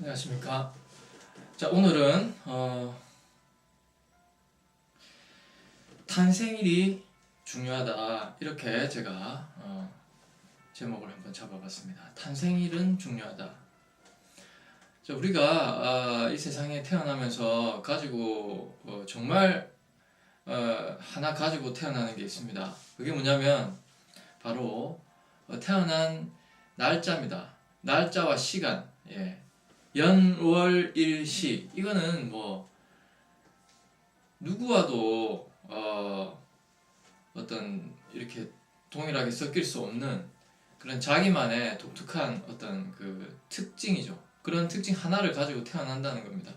안녕하십니까. 자, 오늘은 탄생일이 중요하다, 이렇게 제가 제목을 한번 잡아봤습니다. 탄생일은 중요하다. 자, 우리가 이 세상에 태어나면서 가지고 정말 하나 가지고 태어나는 게 있습니다. 그게 뭐냐면 바로 태어난 날짜입니다. 날짜와 시간. 예. 연월일시, 이거는 뭐 누구와도 어떤 이렇게 동일하게 섞일 수 없는 그런 자기만의 독특한 어떤 그 특징이죠. 그런 특징 하나를 가지고 태어난다는 겁니다.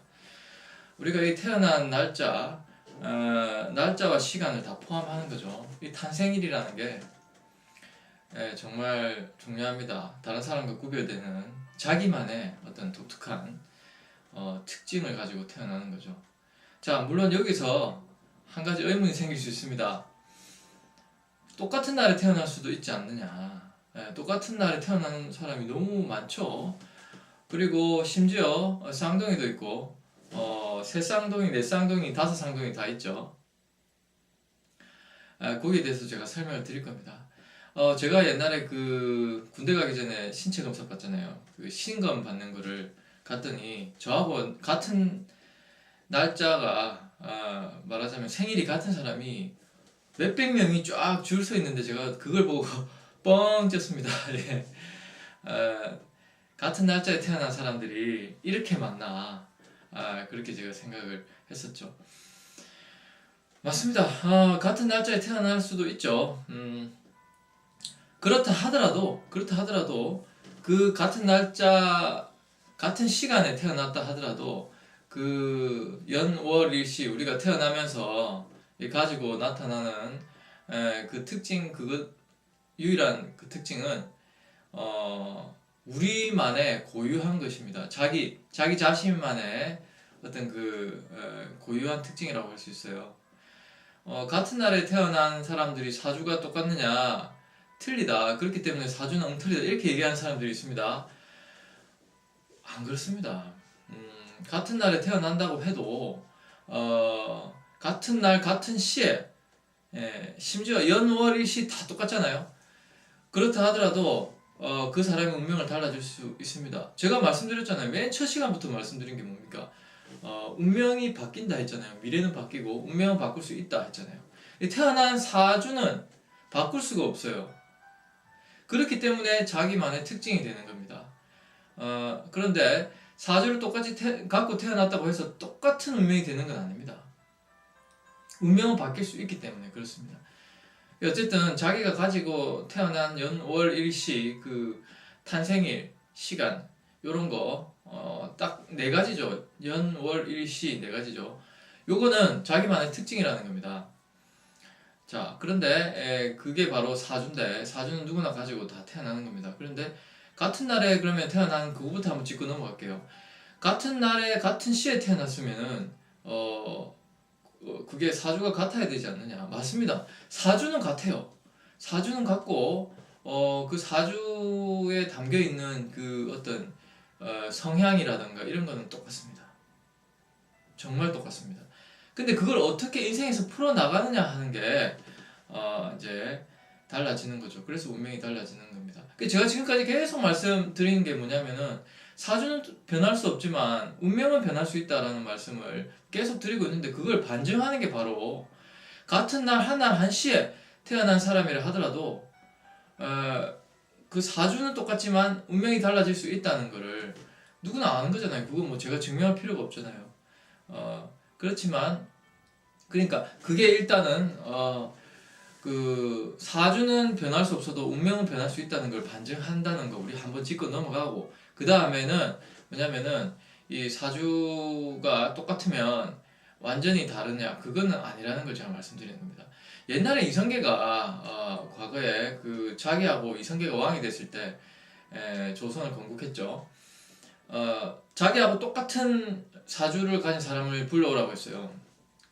우리가 이 태어난 날짜와 시간을 다 포함하는 거죠. 이 탄생일이라는 게 정말 중요합니다. 다른 사람과 구별되는 자기만의 어떤 독특한 특징을 가지고 태어나는 거죠. 자, 물론 여기서 한 가지 의문이 생길 수 있습니다. 똑같은 날에 태어날 수도 있지 않느냐. 똑같은 날에 태어나는 사람이 너무 많죠. 그리고 심지어 쌍둥이도 있고 세 쌍둥이, 네 쌍둥이, 다섯 쌍둥이 다 있죠. 거기에 대해서 제가 설명을 드릴 겁니다. 제가 옛날에 그 군대 가기 전에 신체 검사 받잖아요. 그 신검 받는 거를 갔더니 저하고 같은 날짜가 말하자면 생일이 같은 사람이 몇백 명이 쫙 줄 서 있는데 제가 그걸 보고 뻥 쪘습니다. 예. 같은 날짜에 태어난 사람들이 이렇게 많나, 그렇게 제가 생각을 했었죠. 맞습니다. 같은 날짜에 태어날 수도 있죠. 그렇다 하더라도 그 같은 날짜 같은 시간에 태어났다 하더라도 그 연월일시, 우리가 태어나면서 가지고 나타나는 그 특징, 그것 유일한 그 특징은 우리만의 고유한 것입니다. 자기 자신만의 어떤 그 고유한 특징이라고 할 수 있어요. 같은 날에 태어난 사람들이 사주가 똑같느냐? 틀리다. 그렇기 때문에 사주는 엉터리다. 이렇게 얘기하는 사람들이 있습니다. 안 그렇습니다. 같은 날에 태어난다고 해도 같은 날 같은 시에, 심지어 연월일시 다 똑같잖아요. 그렇다 하더라도 그 사람의 운명을 달라질 수 있습니다. 제가 말씀드렸잖아요. 맨 첫 시간부터 말씀드린 게 뭡니까? 운명이 바뀐다 했잖아요. 미래는 바뀌고 운명은 바꿀 수 있다 했잖아요. 태어난 사주는 바꿀 수가 없어요. 그렇기 때문에 자기만의 특징이 되는 겁니다. 그런데 사주를 똑같이 갖고 태어났다고 해서 똑같은 운명이 되는 건 아닙니다. 운명은 바뀔 수 있기 때문에 그렇습니다. 어쨌든 자기가 가지고 태어난 연월일시, 그 탄생일, 시간, 요런 거 딱 네 가지죠. 연월일시 네 가지죠. 요거는 자기만의 특징이라는 겁니다. 자, 그런데 그게 바로 사주인데, 사주는 누구나 가지고 다 태어나는 겁니다. 그런데 같은 날에 그러면 태어난 그거부터 한번 짚고 넘어갈게요. 같은 날에 같은 시에 태어났으면은 그게 사주가 같아야 되지 않느냐? 맞습니다. 사주는 같아요. 사주는 같고 그 사주에 담겨 있는 그 어떤 성향이라든가 이런 거는 똑같습니다. 정말 똑같습니다. 근데 그걸 어떻게 인생에서 풀어나가느냐 하는 게 이제 달라지는 거죠. 그래서 운명이 달라지는 겁니다. 제가 지금까지 계속 말씀드리는 게 뭐냐면은 사주는 변할 수 없지만 운명은 변할 수 있다라는 말씀을 계속 드리고 있는데, 그걸 반증하는 게 바로 같은 날 한 날 한 시에 태어난 사람이라 하더라도 그 사주는 똑같지만 운명이 달라질 수 있다는 거를 누구나 아는 거잖아요. 그건 뭐 제가 증명할 필요가 없잖아요. 그렇지만 그러니까 그게 일단은 그 사주는 변할 수 없어도 운명은 변할 수 있다는 걸 반증한다는 거 우리 한번 짚고 넘어가고, 그 다음에는 뭐냐면은 이 사주가 똑같으면 완전히 다르냐, 그거는 아니라는 걸 제가 말씀드리는 겁니다. 옛날에 이성계가 과거에 그 자기하고 이성계가 왕이 됐을 때 조선을 건국했죠. 자기하고 똑같은 사주를 가진 사람을 불러오라고 했어요.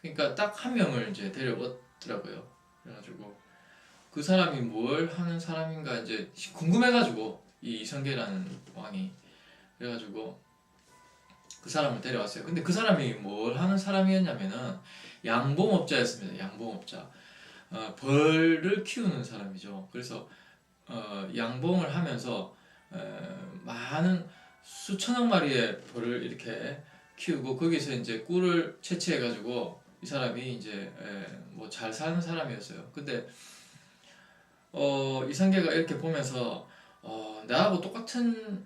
그러니까 딱 한 명을 이제 데려왔더라고요. 그래가지고 그 사람이 뭘 하는 사람인가 이제 궁금해가지고 이 이성계라는 왕이, 그래가지고 그 사람을 데려왔어요. 근데 그 사람이 뭘 하는 사람이었냐면은 양봉업자였습니다. 양봉업자. 벌을 키우는 사람이죠. 그래서 양봉을 하면서 많은 수천억 마리의 벌을 이렇게 키우고 거기서 이제 꿀을 채취해 가지고 이 사람이 이제 뭐 잘 사는 사람이었어요. 근데 이상계가 이렇게 보면서 나하고 똑같은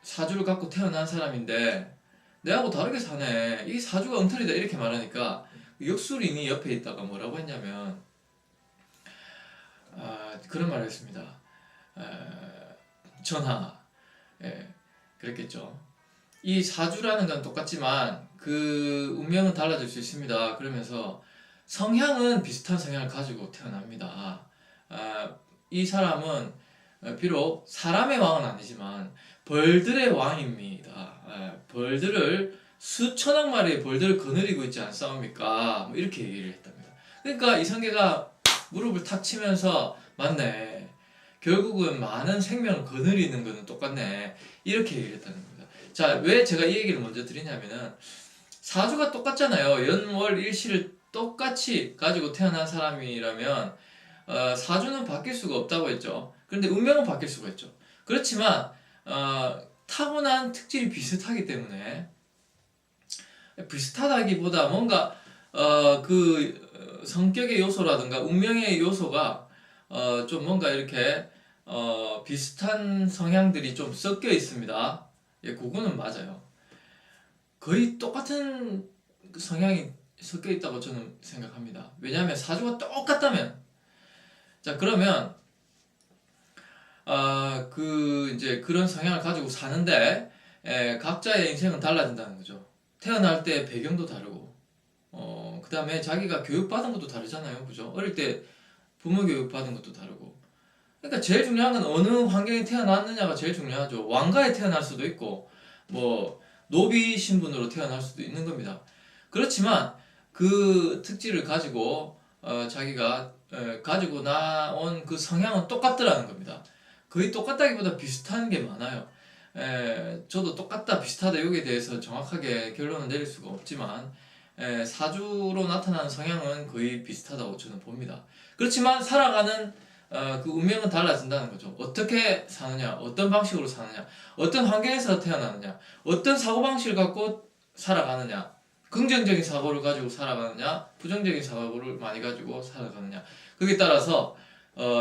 사주를 갖고 태어난 사람인데 내하고 다르게 사네. 이 사주가 엉터리다 이렇게 말하니까 역술인이 옆에 있다가 뭐라고 했냐면 그런 말을 했습니다. 전하, 예, 그랬겠죠. 이 사주라는 건 똑같지만 그 운명은 달라질 수 있습니다. 그러면서 성향은 비슷한 성향을 가지고 태어납니다. 이 사람은 비록 사람의 왕은 아니지만 벌들의 왕입니다. 벌들을 수천억 마리의 벌들을 거느리고 있지 않사옵니까? 뭐 이렇게 얘기를 했답니다. 그러니까 이성계가 무릎을 탁 치면서 맞네. 결국은 많은 생명을 거느리는 거는 똑같네. 이렇게 얘기를 했다는 겁니다. 자, 왜 제가 이 얘기를 먼저 드리냐면은 사주가 똑같잖아요. 연월 일시를 똑같이 가지고 태어난 사람이라면 사주는 바뀔 수가 없다고 했죠. 그런데 운명은 바뀔 수가 있죠. 그렇지만 타고난 특질이 비슷하기 때문에 비슷하다기보다 뭔가 그 성격의 요소라든가 운명의 요소가 좀 뭔가 이렇게 비슷한 성향들이 좀 섞여 있습니다. 예, 그거는 맞아요. 거의 똑같은 성향이 섞여 있다고 저는 생각합니다. 왜냐하면 사주가 똑같다면, 자 그러면 그 이제 그런 성향을 가지고 사는데 각자의 인생은 달라진다는 거죠. 태어날 때 배경도 다르고, 그 다음에 자기가 교육받은 것도 다르잖아요, 그죠? 어릴 때 부모 교육받은 것도 다르고. 그러니까 제일 중요한 건 어느 환경에 태어났느냐가 제일 중요하죠. 왕가에 태어날 수도 있고, 뭐 노비 신분으로 태어날 수도 있는 겁니다. 그렇지만 그 특질을 가지고 자기가 가지고 나온 그 성향은 똑같더라는 겁니다. 거의 똑같다기보다 비슷한 게 많아요. 저도 똑같다 비슷하다 여기에 대해서 정확하게 결론을 내릴 수가 없지만 사주로 나타나는 성향은 거의 비슷하다고 저는 봅니다. 그렇지만 살아가는 그 운명은 달라진다는 거죠. 어떻게 사느냐, 어떤 방식으로 사느냐, 어떤 환경에서 태어나느냐, 어떤 사고방식을 갖고 살아가느냐, 긍정적인 사고를 가지고 살아가느냐, 부정적인 사고를 많이 가지고 살아가느냐, 거기에 따라서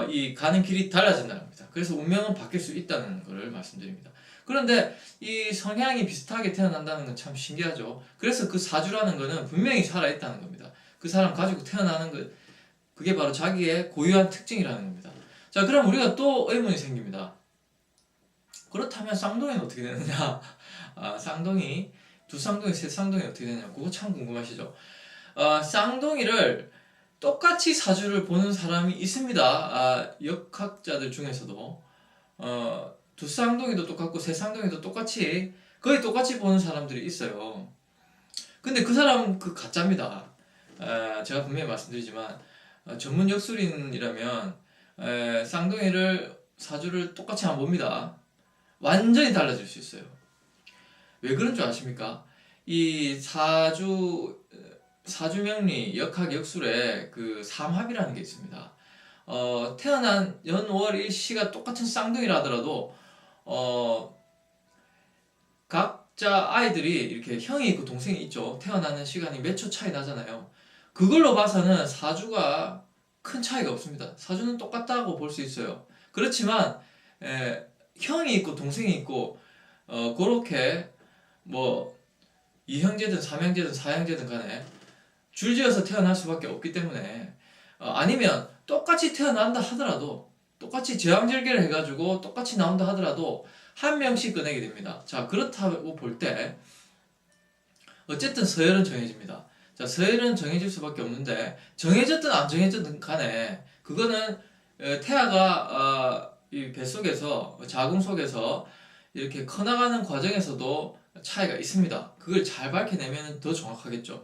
이 가는 길이 달라진다는 겁니다. 그래서 운명은 바뀔 수 있다는 것을 말씀드립니다. 그런데 이 성향이 비슷하게 태어난다는 건 참 신기하죠. 그래서 그 사주라는 거는 분명히 살아있다는 겁니다. 그 사람 가지고 태어나는 것, 그게 바로 자기의 고유한 특징이라는 겁니다. 자, 그럼 우리가 또 의문이 생깁니다. 그렇다면 쌍둥이는 어떻게 되느냐? 쌍둥이, 두 쌍둥이, 세 쌍둥이 어떻게 되느냐? 그거 참 궁금하시죠? 쌍둥이를 똑같이 사주를 보는 사람이 있습니다. 역학자들 중에서도 두 쌍둥이도 똑같고 세 쌍둥이도 똑같이 거의 똑같이 보는 사람들이 있어요. 근데 그 사람은 그 가짜입니다. 제가 분명히 말씀드리지만 전문 역술인이라면 쌍둥이를 사주를 똑같이 안 봅니다. 완전히 달라질 수 있어요. 왜 그런 줄 아십니까? 이 사주명리 역학 역술에 그 삼합이라는 게 있습니다. 태어난 연월 일시가 똑같은 쌍둥이라 하더라도 각자 아이들이 이렇게 형이 있고 동생이 있죠. 태어나는 시간이 몇 초 차이 나잖아요. 그걸로 봐서는 사주가 큰 차이가 없습니다. 사주는 똑같다고 볼 수 있어요. 그렇지만 형이 있고 동생이 있고 그렇게 뭐 2형제든 3형제든 4형제든 간에 줄지어서 태어날 수밖에 없기 때문에 아니면 똑같이 태어난다 하더라도 똑같이 제왕절개를 해가지고 똑같이 나온다 하더라도 한 명씩 꺼내게 됩니다. 자, 그렇다고 볼 때 어쨌든 서열은 정해집니다. 자, 서열은 정해질 수밖에 없는데 정해졌든 안 정해졌든 간에 그거는 태아가 이 뱃속에서 자궁 속에서 이렇게 커나가는 과정에서도 차이가 있습니다. 그걸 잘 밝혀내면 더 정확하겠죠.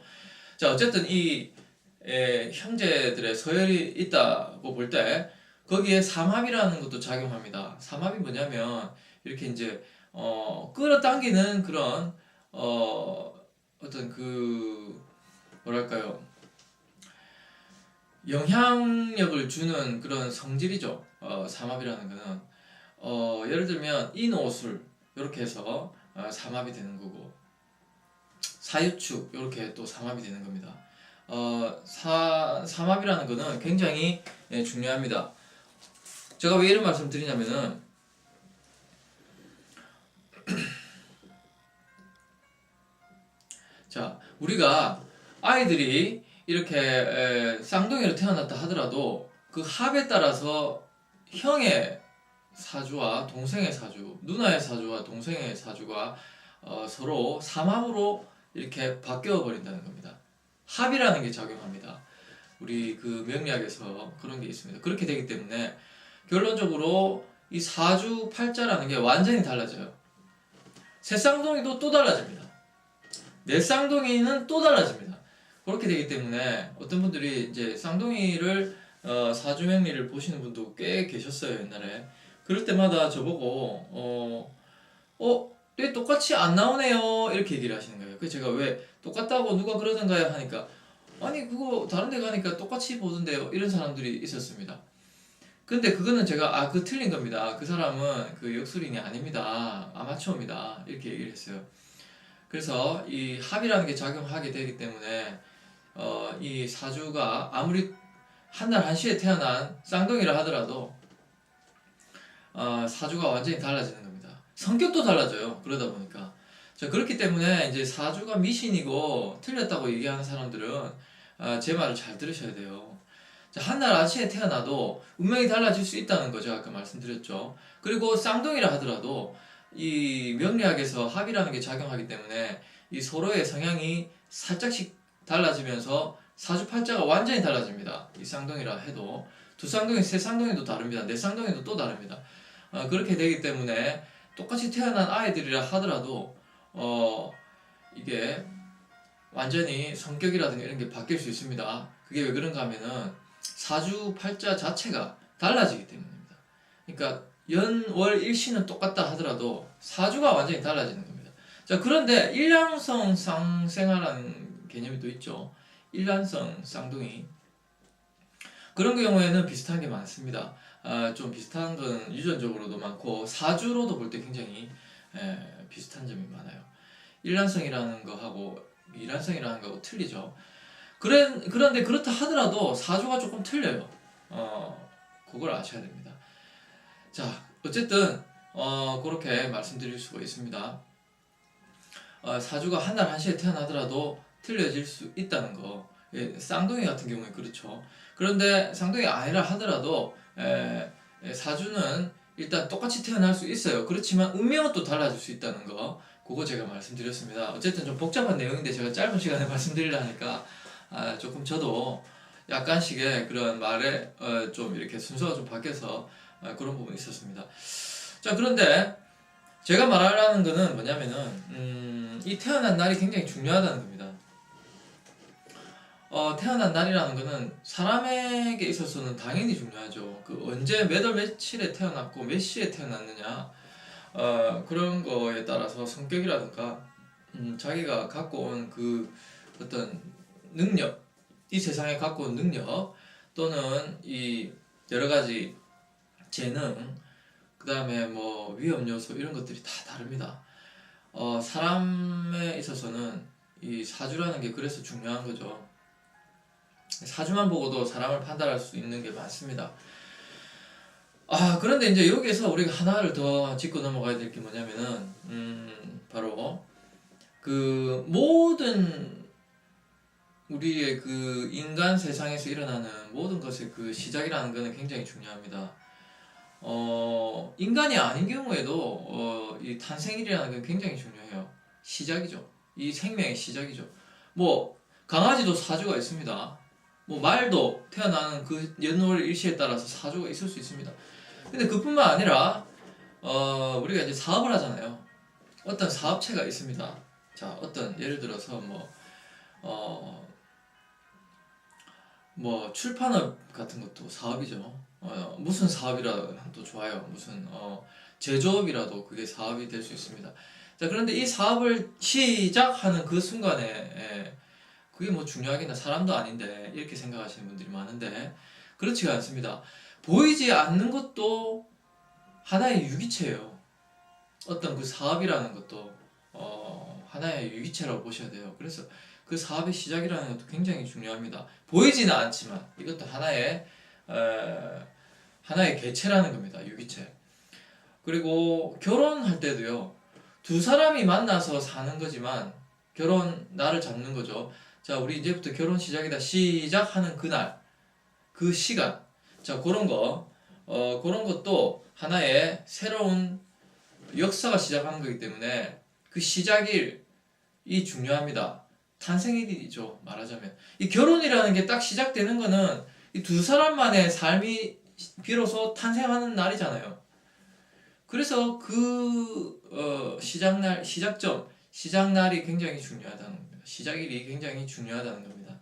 자, 어쨌든 이 형제들의 서열이 있다고 볼 때 거기에 삼합이라는 것도 작용합니다. 삼합이 뭐냐면 이렇게 이제 끌어당기는 그런 어떤 그 뭐랄까요, 영향력을 주는 그런 성질이죠. 삼합이라는 거는 예를 들면 인오술 이렇게 해서 삼합이 되는 거고, 사유축 이렇게 또 삼합이 되는 겁니다. 삼합이라는 거는 굉장히 중요합니다. 제가 왜 이런 말씀 드리냐면은, 자, 우리가 아이들이 이렇게 쌍둥이로 태어났다 하더라도 그 합에 따라서 형의 사주와 동생의 사주, 누나의 사주와 동생의 사주가 서로 삼합으로 이렇게 바뀌어 버린다는 겁니다. 합이라는 게 작용합니다. 우리 그 명리학에서 그런 게 있습니다. 그렇게 되기 때문에 결론적으로 이 사주 팔자라는 게 완전히 달라져요. 새 쌍둥이도 또 달라집니다. 내 쌍둥이는 또 달라집니다. 그렇게 되기 때문에 어떤 분들이 이제 쌍둥이를 사주명리를 보시는 분도 꽤 계셨어요, 옛날에. 그럴 때마다 저보고 왜 똑같이 안 나오네요, 이렇게 얘기를 하시는 거예요. 그래서 제가 왜 똑같다고 누가 그러던가요 하니까, 아니 그거 다른 데 가니까 똑같이 보던데요, 이런 사람들이 있었습니다. 근데 그거는 제가 그 틀린 겁니다. 그 사람은 그 역술인이 아닙니다. 아마추어입니다. 이렇게 얘기를 했어요. 그래서 이 합이라는 게 작용하게 되기 때문에 이 사주가 아무리 한날 한시에 태어난 쌍둥이라 하더라도 사주가 완전히 달라지는 겁니다. 성격도 달라져요. 그러다 보니까. 자, 그렇기 때문에 이제 사주가 미신이고 틀렸다고 얘기하는 사람들은 제 말을 잘 들으셔야 돼요. 자, 한날 아침에 태어나도 운명이 달라질 수 있다는 거죠. 아까 말씀드렸죠. 그리고 쌍둥이라 하더라도 이 명리학에서 합이라는 게 작용하기 때문에 이 서로의 성향이 살짝씩 달라지면서 사주팔자가 완전히 달라집니다. 이 쌍둥이라 해도 두 쌍둥이, 세 쌍둥이도 다릅니다. 네 쌍둥이도 또 다릅니다. 그렇게 되기 때문에 똑같이 태어난 아이들이라 하더라도 이게 완전히 성격이라든가 이런 게 바뀔 수 있습니다. 그게 왜 그런가 하면은 사주팔자 자체가 달라지기 때문입니다. 그러니까 연, 월, 일시는 똑같다 하더라도 사주가 완전히 달라지는 겁니다. 자, 그런데 일량성 쌍생아라는 개념이 또 있죠. 일란성 쌍둥이. 그런 경우에는 비슷한 게 많습니다. 좀 비슷한 건 유전적으로도 많고 사주로도 볼 때 굉장히 비슷한 점이 많아요. 일란성이라는 거하고 일란성이라는 거하고 틀리죠. 그런데 그렇다 하더라도 사주가 조금 틀려요. 그걸 아셔야 됩니다. 자, 어쨌든 그렇게 말씀드릴 수가 있습니다. 사주가 한날 한시에 태어나더라도 틀려질 수 있다는 거. 쌍둥이 같은 경우에 그렇죠. 그런데 쌍둥이 아니라 하더라도 사주는 일단 똑같이 태어날 수 있어요. 그렇지만 운명은 또 달라질 수 있다는 거. 그거 제가 말씀드렸습니다. 어쨌든 좀 복잡한 내용인데 제가 짧은 시간에 말씀드리려니까 조금 저도 약간씩의 그런 말에 좀 이렇게 순서가 좀 바뀌어서 그런 부분이 있었습니다. 자, 그런데 제가 말하려는 거는 뭐냐면은 이 태어난 날이 굉장히 중요하다는 겁니다. 태어난 날이라는 거는 사람에게 있어서는 당연히 중요하죠. 그 언제 몇 월 며칠에 태어났고 몇 시에 태어났느냐, 그런 거에 따라서 성격이라든가 자기가 갖고 온 그 어떤 능력, 이 세상에 갖고 온 능력 또는 이 여러 가지 재능, 그 다음에 뭐 위험 요소 이런 것들이 다 다릅니다. 사람에 있어서는 이 사주라는 게 그래서 중요한 거죠. 사주만 보고도 사람을 판단할 수 있는 게 많습니다. 그런데 이제 여기에서 우리가 하나를 더 짚고 넘어가야 될 게 뭐냐면은 바로 그 모든 우리의 그 인간 세상에서 일어나는 모든 것의 그 시작이라는 것은 굉장히 중요합니다. 인간이 아닌 경우에도 이 탄생일이라는 건 굉장히 중요해요. 시작이죠. 이 생명의 시작이죠. 뭐 강아지도 사주가 있습니다. 뭐 말도 태어나는 그 연월 일시에 따라서 사주가 있을 수 있습니다. 근데 그뿐만 아니라 우리가 이제 사업을 하잖아요. 어떤 사업체가 있습니다. 자, 어떤 예를 들어서 뭐 출판업 같은 것도 사업이죠. 무슨 사업이라도 좋아요. 무슨 제조업이라도 그게 사업이 될 수 있습니다. 자, 그런데 이 사업을 시작하는 그 순간에 그게 뭐 중요하겠나, 사람도 아닌데 이렇게 생각하시는 분들이 많은데 그렇지가 않습니다. 보이지 않는 것도 하나의 유기체예요. 어떤 그 사업이라는 것도 하나의 유기체라고 보셔야 돼요. 그래서 그 사업의 시작이라는 것도 굉장히 중요합니다. 보이지는 않지만 이것도 하나의 개체라는 겁니다. 유기체. 그리고 결혼할 때도요. 두 사람이 만나서 사는 거지만 나를 잡는 거죠. 자, 우리 이제부터 결혼 시작이다. 시작하는 그날, 그 시간. 자, 그런 것도 하나의 새로운 역사가 시작하는 거기 때문에 그 시작일이 중요합니다. 탄생일이죠, 말하자면. 이 결혼이라는 게 딱 시작되는 거는 이 두 사람만의 삶이 비로소 탄생하는 날이잖아요. 그래서 시작날이 굉장히 중요하다는 겁니다. 시작일이 굉장히 중요하다는 겁니다.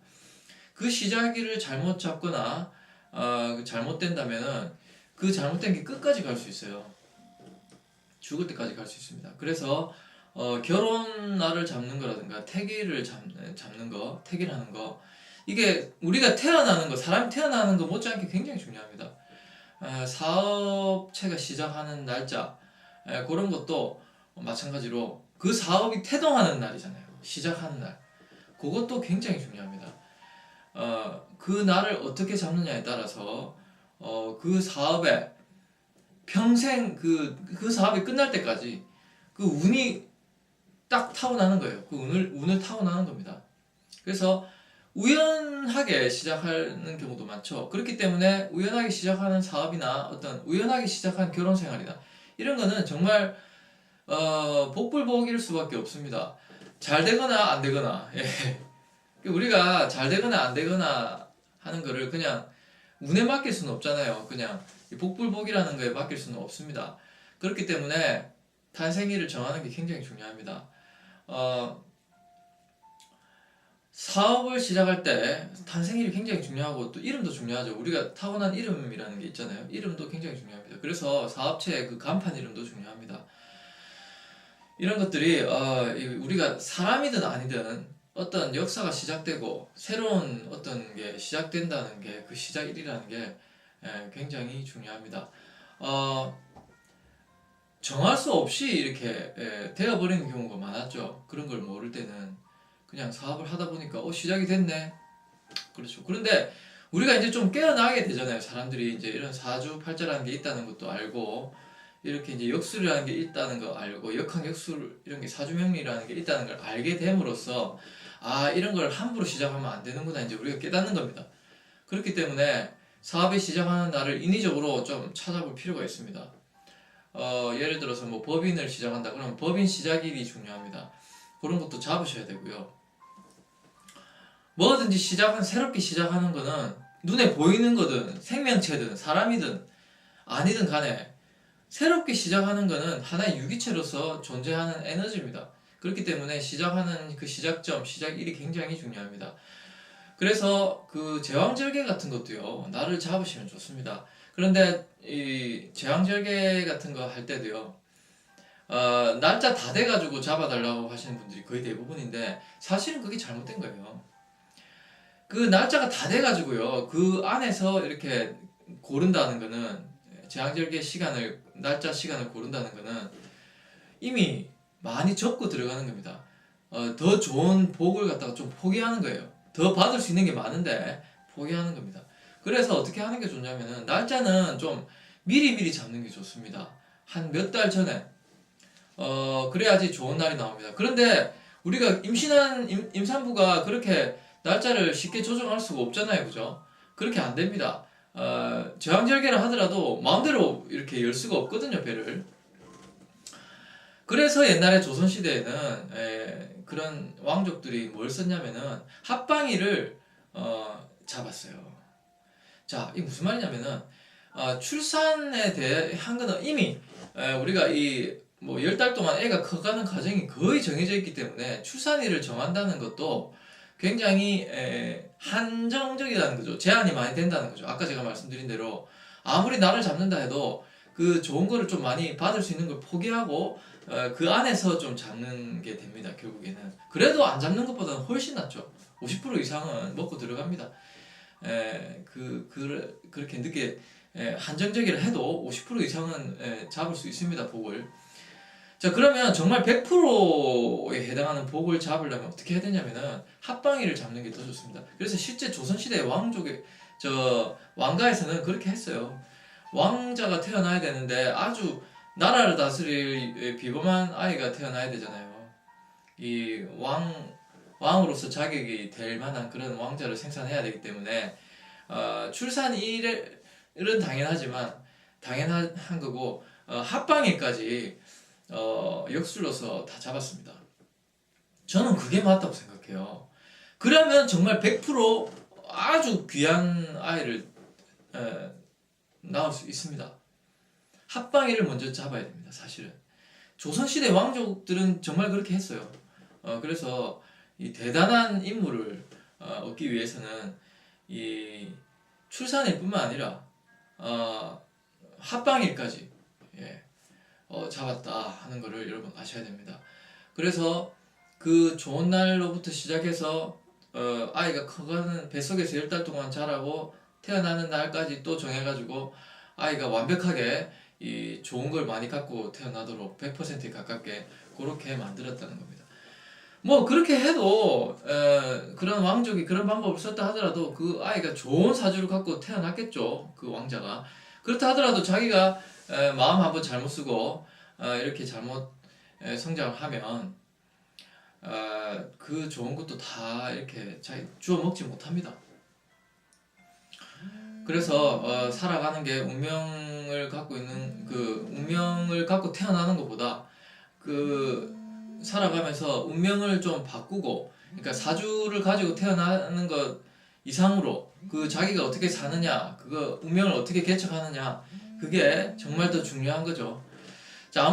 그 시작일을 잘못 잡거나 잘못된다면은 그 잘못된 게 끝까지 갈 수 있어요. 죽을 때까지 갈 수 있습니다. 그래서 결혼 날을 잡는 거라든가 태기를 잡는 거, 태기라는 거, 이게 우리가 사람이 태어나는 거 못지않게 굉장히 중요합니다. 사업체가 시작하는 날짜, 그런 것도 마찬가지로 그 사업이 태동하는 날이잖아요. 시작하는 날. 그것도 굉장히 중요합니다. 그 날을 어떻게 잡느냐에 따라서 그 사업에 평생 그 사업이 끝날 때까지 그 운이 딱 타고나는 거예요. 그 운을 타고나는 겁니다. 그래서 우연하게 시작하는 경우도 많죠. 그렇기 때문에 우연하게 시작하는 사업이나 우연하게 시작한 결혼 생활이나 이런 거는 정말 복불복일 수밖에 없습니다. 잘 되거나 안 되거나. 예. 우리가 잘 되거나 안 되거나 하는 거를 그냥 운에 맡길 수는 없잖아요. 그냥 복불복이라는 거에 맡길 수는 없습니다. 그렇기 때문에 탄생일을 정하는 게 굉장히 중요합니다. 사업을 시작할 때 탄생일이 굉장히 중요하고 또 이름도 중요하죠. 우리가 타고난 이름이라는 게 있잖아요. 이름도 굉장히 중요합니다. 그래서 사업체의 그 간판 이름도 중요합니다. 이런 것들이 우리가 사람이든 아니든 어떤 역사가 시작되고 새로운 어떤 게 시작된다는 게, 그 시작일이라는 게 굉장히 중요합니다. 정할 수 없이 이렇게 되어버리는 경우가 많았죠. 그런 걸 모를 때는 그냥 사업을 하다 보니까 시작이 됐네. 그렇죠. 그런데 우리가 이제 좀 깨어나게 되잖아요. 사람들이 이제 이런 사주팔자라는 게 있다는 것도 알고, 이렇게 이제 역술이라는 게 있다는 거 알고, 역학역술 이런 게 사주명리라는 게 있다는 걸 알게 됨으로써 이런 걸 함부로 시작하면 안 되는구나, 이제 우리가 깨닫는 겁니다. 그렇기 때문에 사업이 시작하는 날을 인위적으로 좀 찾아볼 필요가 있습니다. 예를 들어서 뭐 법인을 시작한다 그러면 법인 시작일이 중요합니다. 그런 것도 잡으셔야 되고요. 뭐든지 새롭게 시작하는 거는 눈에 보이는 거든 생명체든 사람이든 아니든 간에 새롭게 시작하는 거는 하나의 유기체로서 존재하는 에너지입니다. 그렇기 때문에 시작하는 그 시작점, 시작일이 굉장히 중요합니다. 그래서 그 제왕절개 같은 것도요, 날을 잡으시면 좋습니다. 그런데 이 제왕절개 같은 거 할 때도요, 날짜 다 돼가지고 잡아달라고 하시는 분들이 거의 대부분인데 사실은 그게 잘못된 거예요. 그 날짜가 다 돼가지고요, 그 안에서 이렇게 고른다는 거는, 제왕절개 날짜 시간을 고른다는 거는 이미 많이 접고 들어가는 겁니다. 더 좋은 복을 갖다가 좀 포기하는 거예요. 더 받을 수 있는 게 많은데 포기하는 겁니다. 그래서 어떻게 하는 게 좋냐면은 날짜는 좀 미리 잡는 게 좋습니다. 한 몇 달 전에 그래야지 좋은 날이 나옵니다. 그런데 우리가 임신한 임산부가 그렇게 날짜를 쉽게 조정할 수가 없잖아요, 그죠? 그렇게 안 됩니다. 제왕절개를 하더라도 마음대로 이렇게 열 수가 없거든요, 배를. 그래서 옛날에 조선시대에는 그런 왕족들이 뭘 썼냐면은 합방일을 잡았어요. 자, 이게 무슨 말이냐면은 출산에 대한 거는 이미 우리가 뭐 10달 동안 애가 커가는 과정이 거의 정해져 있기 때문에 출산일을 정한다는 것도 굉장히 한정적이라는 거죠. 제한이 많이 된다는 거죠. 아까 제가 말씀드린 대로 아무리 날을 잡는다 해도 그 좋은 거를 좀 많이 받을 수 있는 걸 포기하고 그 안에서 좀 잡는 게 됩니다. 결국에는 그래도 안 잡는 것보다는 훨씬 낫죠. 50% 이상은 먹고 들어갑니다. 그렇게 늦게 한정적이라 해도 50% 이상은 잡을 수 있습니다. 복을. 자, 그러면 정말 100%에 해당하는 복을 잡으려면 어떻게 해야 되냐면은 합방이를 잡는 게 더 좋습니다. 그래서 실제 조선시대 왕족의 왕가에서는 그렇게 했어요. 왕자가 태어나야 되는데 아주 나라를 다스릴 비범한 아이가 태어나야 되잖아요. 이 왕으로서 자격이 될 만한 그런 왕자를 생산해야 되기 때문에 출산일은 당연한 거고 합방일까지 역술로서 다 잡았습니다. 저는 그게 맞다고 생각해요. 그러면 정말 100% 아주 귀한 아이를 낳을 수 있습니다. 합방이를 먼저 잡아야 됩니다. 사실은 조선시대 왕족들은 정말 그렇게 했어요. 그래서 이 대단한 인물을 얻기 위해서는 이 출산일뿐만 아니라 합방일까지 잡았다 하는 것을 여러분 아셔야 됩니다. 그래서 그 좋은 날로부터 시작해서 아이가 커가는 뱃속에서 10달 동안 자라고 태어나는 날까지 또 정해가지고 아이가 완벽하게 이 좋은 걸 많이 갖고 태어나도록 100%에 가깝게 그렇게 만들었다는 겁니다. 뭐 그렇게 해도 그런 왕족이 그런 방법을 썼다 하더라도 그 아이가 좋은 사주를 갖고 태어났겠죠. 그 왕자가. 그렇다 하더라도 자기가 마음 한번 잘못 쓰고 이렇게 잘못 성장을 하면 그 좋은 것도 다 이렇게 자기 주워 먹지 못합니다. 그래서 살아가는 게 운명을 갖고 있는 그 운명을 갖고 태어나는 것보다 그 살아가면서 운명을 좀 바꾸고, 그러니까 사주를 가지고 태어나는 것 이상으로 그 자기가 어떻게 사느냐, 그거 운명을 어떻게 개척하느냐, 그게 정말 더 중요한 거죠. 자,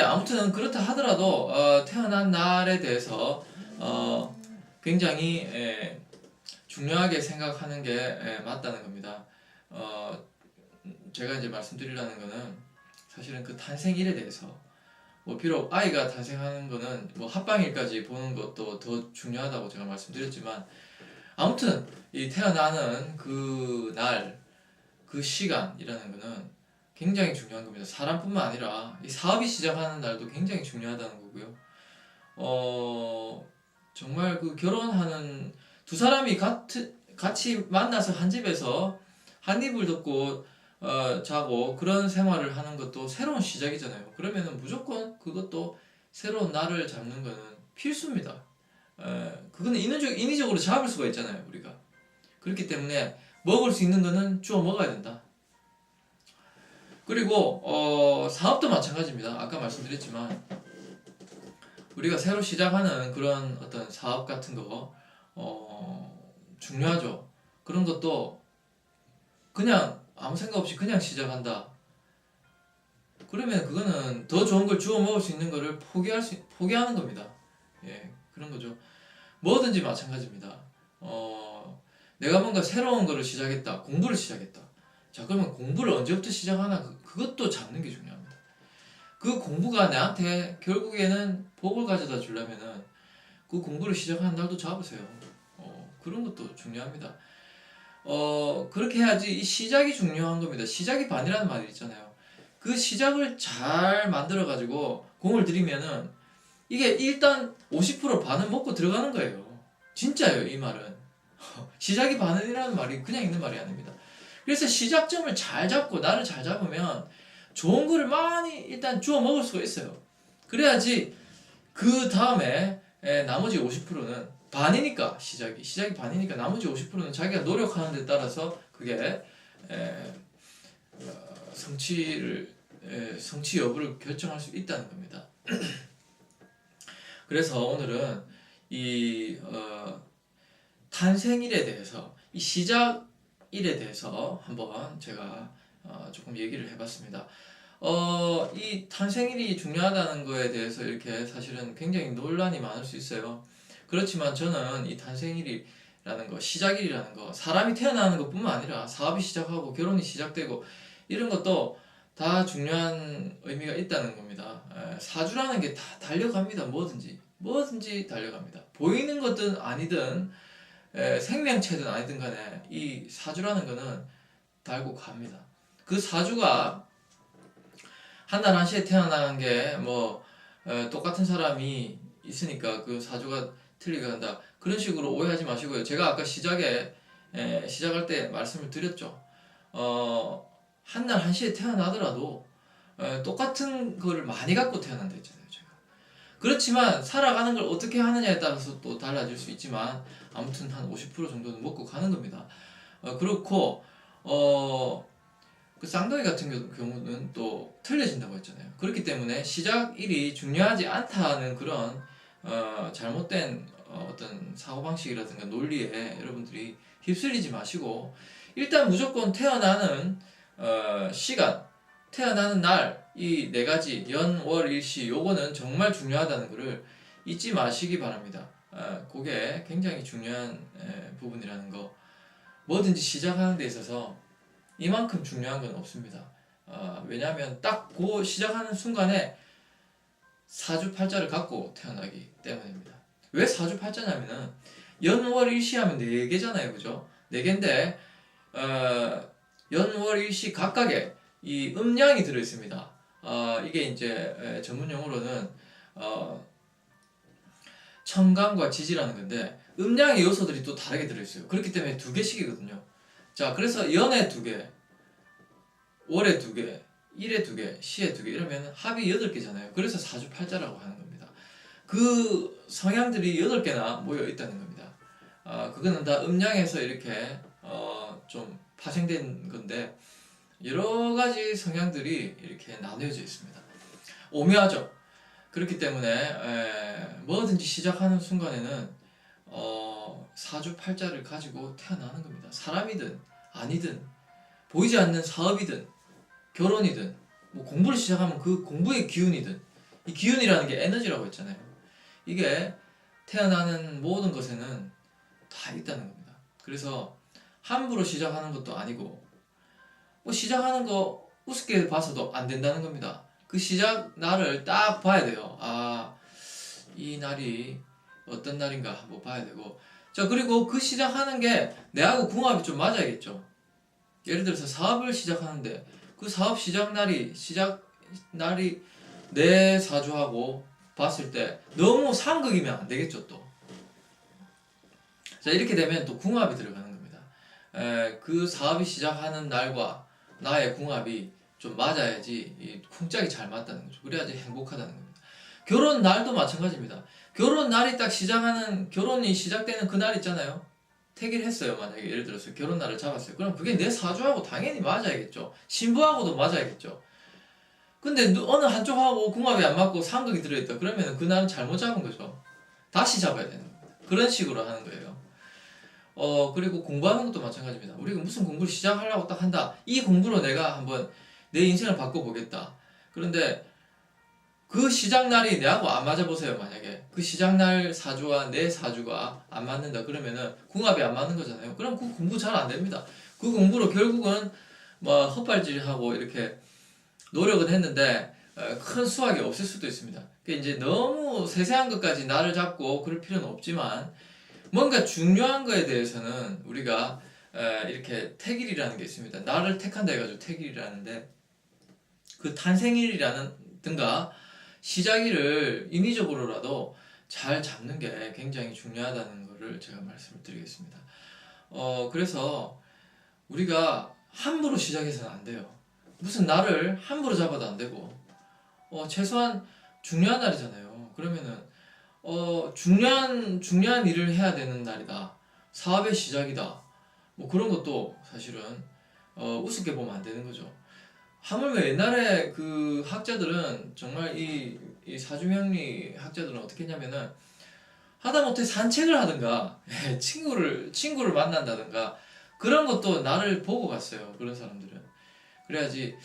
아무튼 그렇다 하더라도 태어난 날에 대해서 굉장히 중요하게 생각하는 게 맞다는 겁니다. 제가 이제 말씀드리려는 거는 사실은 그 탄생일에 대해서 뭐 비록 아이가 탄생하는 거는 뭐 합방일까지 보는 것도 더 중요하다고 제가 말씀드렸지만, 아무튼 이 태어나는 그 날, 그 시간이라는 거는 굉장히 중요한 겁니다. 사람뿐만 아니라 이 사업이 시작하는 날도 굉장히 중요하다는 거고요. 정말 그 결혼하는 두 사람이 같이 만나서 한 집에서 한 이불 덮고 자고 그런 생활을 하는 것도 새로운 시작이잖아요. 그러면은 무조건 그것도 새로운 날을 잡는 거는 필수입니다. 그거는 인위적으로 잡을 수가 있잖아요, 우리가. 그렇기 때문에 먹을 수 있는 거는 주워 먹어야 된다. 그리고 사업도 마찬가지입니다. 아까 말씀드렸지만 우리가 새로 시작하는 그런 어떤 사업 같은 거 중요하죠. 그런 것도 그냥 아무 생각 없이 그냥 시작한다. 그러면 그거는 더 좋은 걸 주워 먹을 수 있는 거를 포기하는 겁니다. 그런 거죠. 뭐든지 마찬가지입니다. 내가 뭔가 새로운 거를 시작했다. 공부를 시작했다. 자, 그러면 공부를 언제부터 시작하나 그것도 잡는 게 중요합니다. 그 공부가 나한테 결국에는 복을 가져다 주려면은 그 공부를 시작하는 날도 잡으세요. 그런 것도 중요합니다. 그렇게 해야지 이 시작이 중요한 겁니다. 시작이 반이라는 말이 있잖아요. 그 시작을 잘 만들어 가지고 공을 들이면은 이게 일단 50% 반은 먹고 들어가는 거예요. 진짜예요, 이 말은. 시작이 반이라는 말이 그냥 있는 말이 아닙니다. 그래서 시작점을 잘 잡고 날을 잘 잡으면 좋은 거를 많이 일단 주워 먹을 수가 있어요. 그래야지 그 다음에 나머지 50%는 반이니까 시작이 반이니까 나머지 50%는 자기가 노력하는 데 따라서 그게 성취 여부를 결정할 수 있다는 겁니다. 그래서 오늘은 이 탄생일에 대해서, 이 시작일에 대해서 한번 제가 조금 얘기를 해봤습니다. 이 탄생일이 중요하다는 거에 대해서 이렇게 사실은 굉장히 논란이 많을 수 있어요. 그렇지만 저는 이 탄생일이라는 거, 시작일이라는 거, 사람이 태어나는 것뿐만 아니라 사업이 시작하고 결혼이 시작되고 이런 것도 다 중요한 의미가 있다는 겁니다. 사주라는 게 다 달려갑니다. 뭐든지 달려갑니다. 보이는 것든 아니든 생명체든 아니든 간에 이 사주라는 거는 달고 갑니다. 그 사주가 한 날 한시에 태어난 게 뭐 똑같은 사람이 있으니까 그 사주가 틀리게 간다. 그런 식으로 오해하지 마시고요. 제가 아까 시작할 때 말씀을 드렸죠. 한 날 한시에 태어나더라도 똑같은 거를 많이 갖고 태어난다 했잖아요. 제가. 그렇지만 살아가는 걸 어떻게 하느냐에 따라서 또 달라질 수 있지만 아무튼 한 50% 정도는 먹고 가는 겁니다. 그렇고 그 쌍둥이 같은 경우는 또 틀려진다고 했잖아요. 그렇기 때문에 시작일이 중요하지 않다는 그런 잘못된 어떤 사고방식이라든가 논리에 여러분들이 휩쓸리지 마시고 일단 무조건 태어나는 시간, 태어나는 날, 이 네 가지 연, 월, 일시 요거는 정말 중요하다는 것을 잊지 마시기 바랍니다. 그게 굉장히 중요한 부분이라는 거. 뭐든지 시작하는 데 있어서 이만큼 중요한 건 없습니다. 왜냐하면 딱 그 시작하는 순간에 사주팔자를 갖고 태어나기 때문입니다. 왜 사주팔자냐면은 연월일시 하면 4개잖아요. 그죠? 4개인데 연월일시 각각에 이 음양이 들어있습니다. 이게 이제 전문 용어로는 청강과 지지라는 건데 음양의 요소들이 또 다르게 들어있어요. 그렇기 때문에 2개씩이거든요. 자, 그래서 연에 2개, 월에 2개, 일에 2개, 시에 2개 이러면 합이 8개잖아요. 그래서 사주팔자라고 하는 겁니다. 그 성향들이 8개나 모여 있다는 겁니다. 그거는 다 음양에서 이렇게 좀 파생된 건데 여러 가지 성향들이 이렇게 나뉘어져 있습니다. 오묘하죠. 그렇기 때문에 뭐든지 시작하는 순간에는 사주팔자를 가지고 태어나는 겁니다. 사람이든 아니든 보이지 않는 사업이든 결혼이든 뭐 공부를 시작하면 그 공부의 기운이든 이 기운이라는 게 에너지라고 했잖아요. 이게 태어나는 모든 것에는 다 있다는 겁니다. 그래서 함부로 시작하는 것도 아니고 뭐 시작하는 거 우습게 봐서도 안 된다는 겁니다. 그 시작 날을 딱 봐야 돼요. 이 날이 어떤 날인가 한번 봐야 되고 자 그리고 그 시작하는 게 내하고 궁합이 좀 맞아야겠죠. 예를 들어서 사업을 시작하는데 그 사업 시작 날이 내 사주하고 봤을 때 너무 상극이면 안 되겠죠 또. 자 이렇게 되면 또 궁합이 들어가는 겁니다. 그 사업이 시작하는 날과 나의 궁합이 좀 맞아야지 이 쿵짝이 잘 맞다는 거죠. 그래야지 행복하다는 겁니다. 결혼 날도 마찬가지입니다. 결혼 날이 딱 결혼이 시작되는 그 날 있잖아요. 택일 했어요. 만약에 예를 들어서 결혼 날을 잡았어요. 그럼 그게 내 사주하고 당연히 맞아야겠죠. 신부하고도 맞아야겠죠. 근데 어느 한쪽하고 궁합이 안 맞고 상극이 들어있다. 그러면 그 날은 잘못 잡은 거죠. 다시 잡아야 되는 겁니다. 그런 식으로 하는 거예요. 그리고 공부하는 것도 마찬가지입니다. 우리가 무슨 공부를 시작하려고 딱 한다. 이 공부로 내가 한번 내 인생을 바꿔보겠다. 그런데 그 시작날이 내하고 안 맞아보세요. 만약에 그 시작날 사주와 내 사주가 안 맞는다 그러면은 궁합이 안 맞는 거잖아요. 그럼 그 공부 잘 안 됩니다. 그 공부로 결국은 뭐 헛발질하고 이렇게 노력은 했는데 큰 수확이 없을 수도 있습니다. 이제 너무 세세한 것까지 나를 잡고 그럴 필요는 없지만 뭔가 중요한 거에 대해서는 우리가 이렇게 택일이라는 게 있습니다. 나를 택한다 해가지고 택일이라는데 그 탄생일이라든가 시작일을 인위적으로라도 잘 잡는 게 굉장히 중요하다는 것을 제가 말씀을 드리겠습니다. 그래서 우리가 함부로 시작해서는 안 돼요. 무슨 날을 함부로 잡아도 안 되고 최소한 중요한 날이잖아요. 그러면은 중요한 일을 해야 되는 날이다. 사업의 시작이다. 뭐 그런 것도 사실은 우습게 보면 안 되는 거죠. 하물며 옛날에 그 학자들은 정말 이 사주명리 학자들은 어떻게 했냐면은 하다못해 산책을 하든가 친구를 만난다든가 그런 것도 나를 보고 갔어요. 그런 사람들은. 그래야지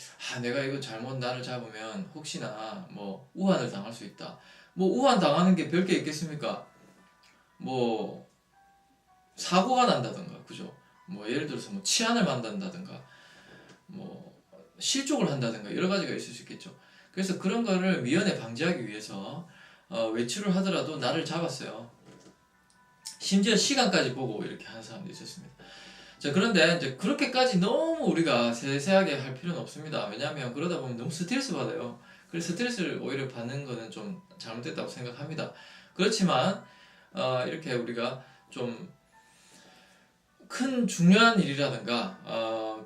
내가 이거 잘못 날을 잡으면 혹시나 뭐 우한을 당할 수 있다. 뭐 우한 당하는 게 별게 있겠습니까? 뭐 사고가 난다든가 그죠? 뭐 예를 들어서 뭐 치안을 만든다든가 뭐 실족을 한다든가 여러 가지가 있을 수 있겠죠. 그래서 그런 거를 미연에 방지하기 위해서 외출을 하더라도 날을 잡았어요. 심지어 시간까지 보고 이렇게 하는 사람도 있었습니다. 자, 그런데 이제 그렇게까지 너무 우리가 세세하게 할 필요는 없습니다. 왜냐하면 그러다 보면 너무 스트레스 받아요. 그래서 스트레스를 오히려 받는 거는 좀 잘못됐다고 생각합니다. 그렇지만 이렇게 우리가 좀 큰 중요한 일이라든가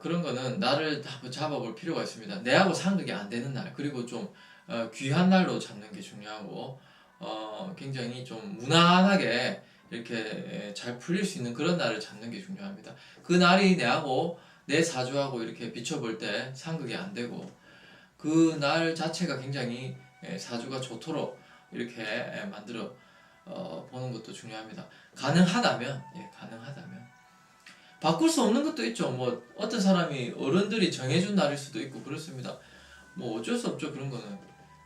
그런 거는 날을 한번 잡아볼 필요가 있습니다. 내하고 상극이 안 되는 날, 그리고 좀 귀한 날로 잡는 게 중요하고 굉장히 좀 무난하게 이렇게 잘 풀릴 수 있는 그런 날을 잡는 게 중요합니다. 그 날이 내하고 내 사주하고 이렇게 비춰볼 때 상극이 안 되고 그 날 자체가 굉장히 사주가 좋도록 이렇게 만들어 보는 것도 중요합니다. 가능하다면, 가능하다면. 바꿀 수 없는 것도 있죠. 뭐 어떤 사람이 어른들이 정해준 날일 수도 있고 그렇습니다. 뭐 어쩔 수 없죠. 그런 거는.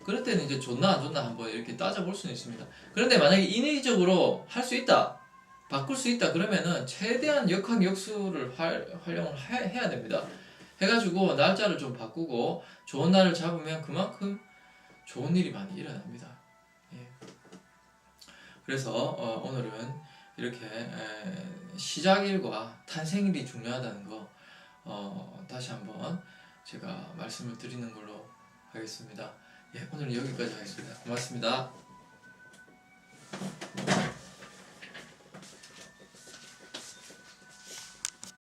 그럴 때는 이제 좋나 안 좋나 한번 이렇게 따져볼 수는 있습니다. 그런데 만약에 인위적으로 할 수 있다, 바꿀 수 있다 그러면은 최대한 역학역수를 활용을 해야 됩니다. 해가지고 날짜를 좀 바꾸고 좋은 날을 잡으면 그만큼 좋은 일이 많이 일어납니다. 예. 그래서 오늘은 이렇게 시작일과 탄생일이 중요하다는 거 다시 한번 제가 말씀을 드리는 걸로 하겠습니다. 예, 오늘은 여기까지 하겠습니다. 고맙습니다.